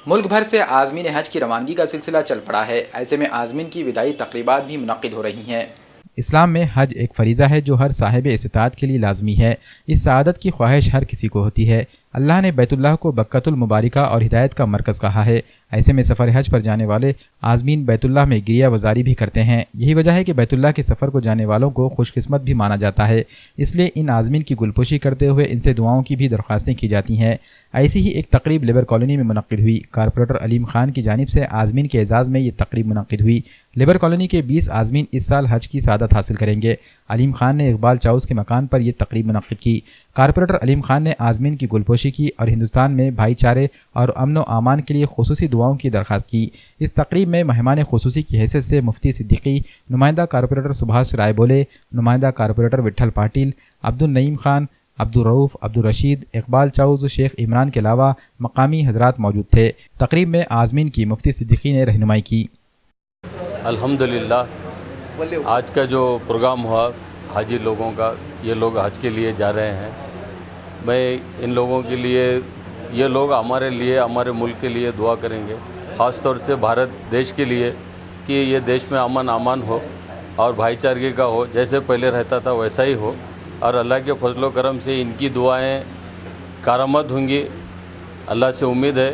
ملک بھر سے عازمین حج کی روانگی کا سلسلہ چل پڑا ہے، ایسے میں عازمین کی وداعی تقریبات بھی منعقد ہو رہی ہیں۔ اسلام میں حج ایک فریضہ ہے جو ہر صاحب استطاعت کے لیے لازمی ہے۔ اس سعادت کی خواہش ہر کسی کو ہوتی ہے۔ اللہ نے بیت اللہ کو بکۃ المبارکہ اور ہدایت کا مرکز کہا ہے۔ ایسے میں سفر حج پر جانے والے عازمین بیت اللہ میں گریہ وزاری بھی کرتے ہیں۔ یہی وجہ ہے کہ بیت اللہ کے سفر کو جانے والوں کو خوش قسمت بھی مانا جاتا ہے، اس لیے ان عازمین کی گلپوشی کرتے ہوئے ان سے دعاؤں کی بھی درخواستیں کی جاتی ہیں۔ ایسی ہی ایک تقریب لیبر کالونی میں منعقد ہوئی۔ کارپوریٹر علیم خان کی جانب سے عازمین کے اعزاز میں یہ تقریب منعقد ہوئی۔ لیبر کالونی کے 20 عازمین اس سال حج کی سعادت حاصل کریں گے۔ علیم خان نے اقبال چاؤس کے مکان پر یہ تقریب منعقد کی۔ کارپوریٹر علیم خان نے عازمین کی گلپوشی کی اور ہندوستان میں بھائی چارے اور امن و امان کے لیے خصوصی دعاؤں کی درخواست کی۔ اس تقریب میں مہمان خصوصی کی حیثیت سے مفتی صدیقی، نمائندہ کارپوریٹر سبھاش رائے بولے، نمائندہ کارپوریٹر وٹھل پاٹل، عبدالنعیم خان، عبدالرؤوف، عبدالرشید، اقبال چاؤس، شیخ عمران کے علاوہ مقامی حضرات موجود تھے۔ تقریب میں عازمین کی مفتی صدیقی نے رہنمائی کی۔ الحمدللہ آج کا جو پروگرام ہوا حاجی لوگوں کا، یہ لوگ حج کے لیے جا رہے ہیں، میں ان لوگوں کے لیے، یہ لوگ ہمارے لیے، ہمارے ملک کے لیے دعا کریں گے، خاص طور سے بھارت دیش کے لیے، کہ یہ دیش میں امن امان ہو اور بھائی چارگی کا ہو، جیسے پہلے رہتا تھا ویسا ہی ہو، اور اللہ کے فضل و کرم سے ان کی دعائیں کارآمد ہوں گی۔ اللہ سے امید ہے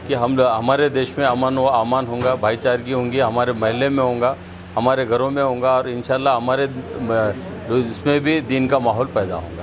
کہ ہمارے دیش میں امن و امان ہوں گا، بھائی چارگی ہوں گی، ہمارے محلے میں ہوں گا، ہمارے گھروں میں ہوں گا، اور انشاءاللہ ہمارے اس میں بھی دین کا ماحول پیدا ہوگا۔